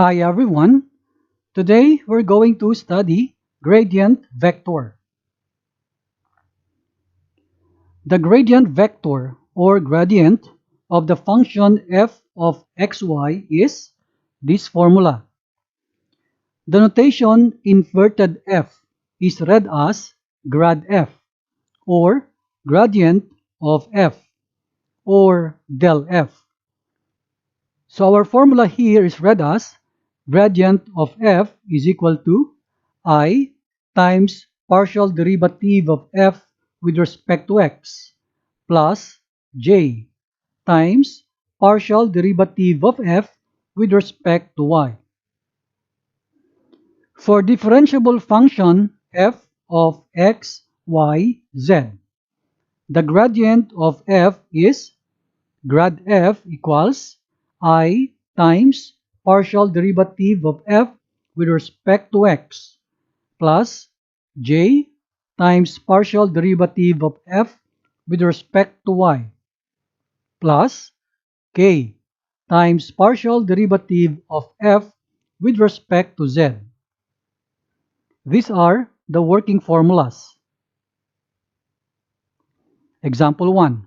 Hi everyone. Today we're going to study gradient vector. The gradient vector or gradient of the function f of xy is this formula. The notation inverted f is read as grad f or gradient of f or del f. So our formula here is read as gradient of f is equal to I times partial derivative of f with respect to x plus j times partial derivative of f with respect to y. For differentiable function f of x, y, z, the gradient of f is grad f equals I times partial derivative of f with respect to x plus j times partial derivative of f with respect to y plus k times partial derivative of f with respect to z. These are the working formulas. Example 1.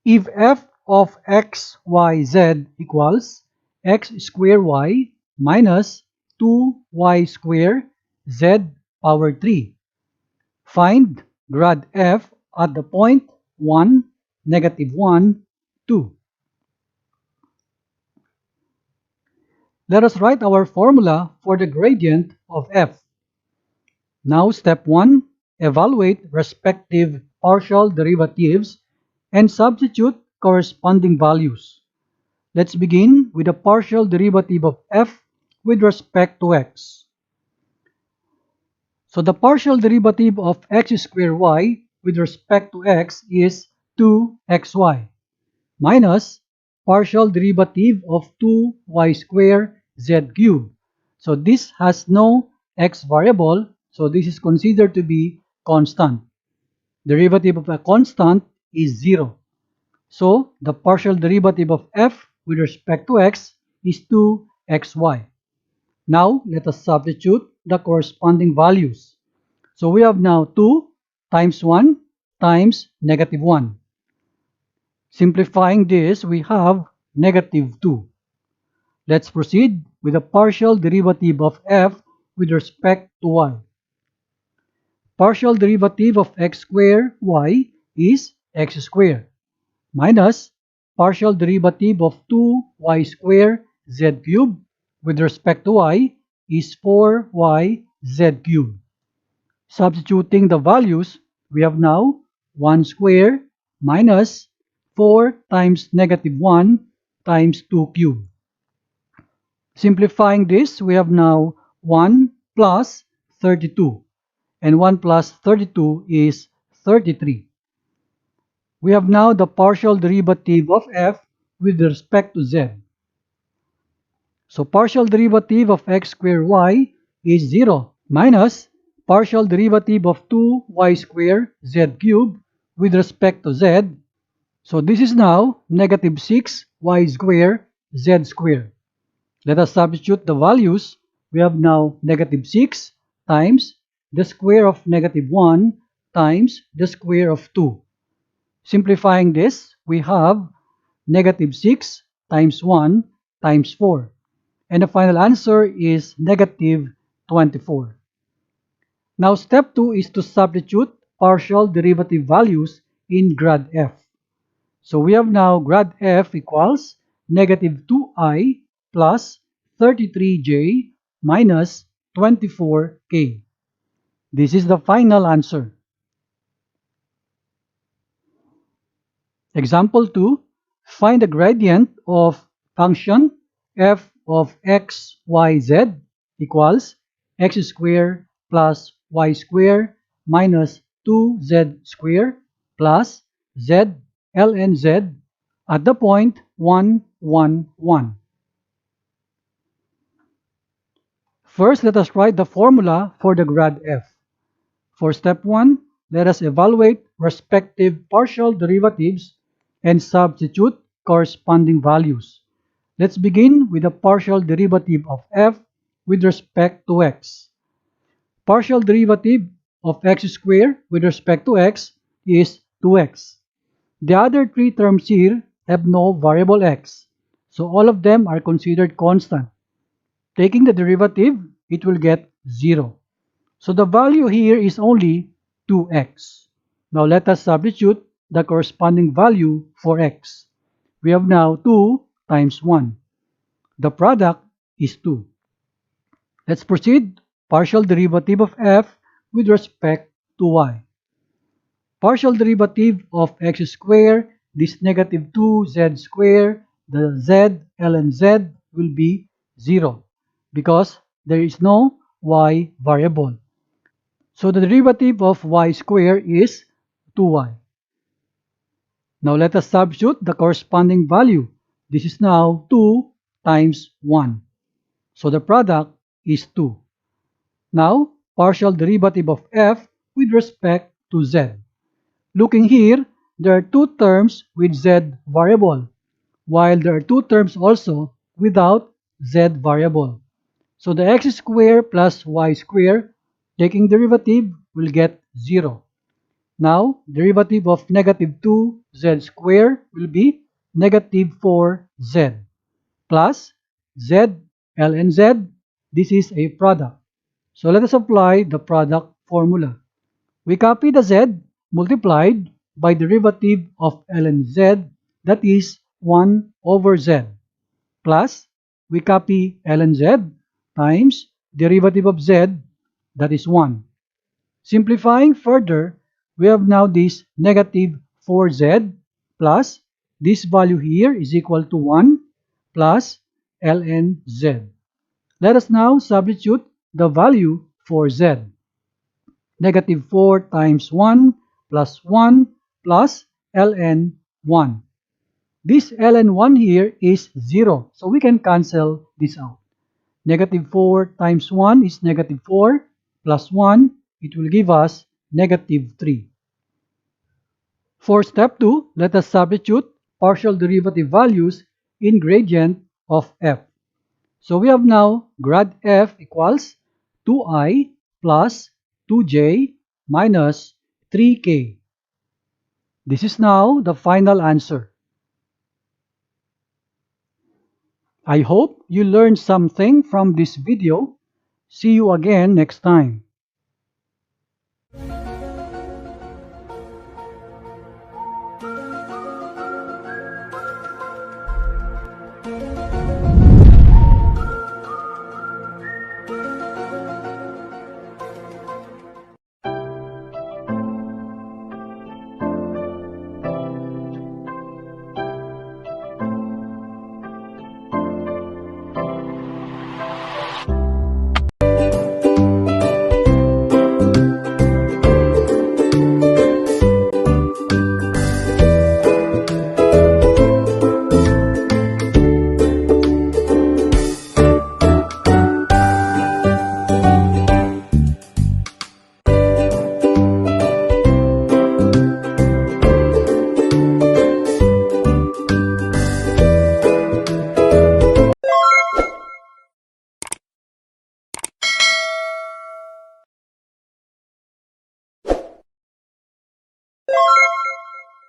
If f of x, y, z equals x square y minus 2y square z power 3, find grad f at the point 1, -1, 2. Let us write our formula for the gradient of f. Now step 1, evaluate respective partial derivatives and substitute corresponding values. Let's begin with the partial derivative of f with respect to x. So the partial derivative of x squared y with respect to x is 2xy minus partial derivative of 2y squared z cubed. So this has no x variable, so this is considered to be constant. Derivative of a constant is 0. So the partial derivative of f with respect to x is 2xy. Now let us substitute the corresponding values. So we have now 2 times 1 times -1. Simplifying this, we have -2. Let's proceed with the partial derivative of f with respect to y. Partial derivative of x squared y is x squared minus partial derivative of 2y squared z cubed with respect to y is 4y z cubed. Substituting the values, we have now 1 squared minus 4 times -1 times 2 cubed. Simplifying this, we have now 1 plus 32, and 1 plus 32 is 33. We have now the partial derivative of f with respect to z. So partial derivative of x squared y is 0 minus partial derivative of 2y squared z cubed with respect to z. So this is now -6y squared z squared. Let us substitute the values. We have now -6 times the square of -1 times the square of 2. Simplifying this, we have -6 times 1 times 4. And the final answer is -24. Now step 2 is to substitute partial derivative values in grad f. So we have now grad f equals -2i plus 33j minus 24k. This is the final answer. Example 2, find the gradient of function f of x, y, z equals x squared plus y squared minus 2z squared plus z ln z at the point 1, 1, 1. First, let us write the formula for the grad f. For step 1, let us evaluate respective partial derivatives and substitute corresponding values. Let's begin with the partial derivative of f with respect to x. Partial derivative of x squared with respect to x is 2x. The other three terms here have no variable x, so all of them are considered constant. Taking the derivative, it will get 0. So the value here is only 2x. Now let us substitute the corresponding value for x. We have now 2 times 1. The product is 2. Let's proceed. Partial derivative of f with respect to y. Partial derivative of x squared, this negative 2z squared, the z, ln z will be 0 because there is no y variable. So the derivative of y squared is 2y. Now let us substitute the corresponding value. This is now 2 times 1. So the product is 2. Now, partial derivative of f with respect to z. Looking here, there are two terms with z variable, while there are two terms also without z variable. So the x squared plus y squared, taking derivative, will get 0. Now, derivative of negative 2z squared will be negative 4z plus z ln z. This is a product. So let us apply the product formula. We copy the z multiplied by derivative of ln z, that is 1 over z, plus we copy ln z times derivative of z, that is 1. Simplifying further, we have now this negative 4z plus this value here is equal to 1 plus ln z. Let us now substitute the value for z. Negative 4 times 1 plus 1 plus ln 1. This ln 1 here is 0, so we can cancel this out. Negative 4 times 1 is negative 4 plus 1, it will give us negative 3. For step 2, let us substitute partial derivative values in gradient of f. So we have now grad f equals 2i plus 2j minus 3k. This is now the final answer. I hope you learned something from this video. See you again next time.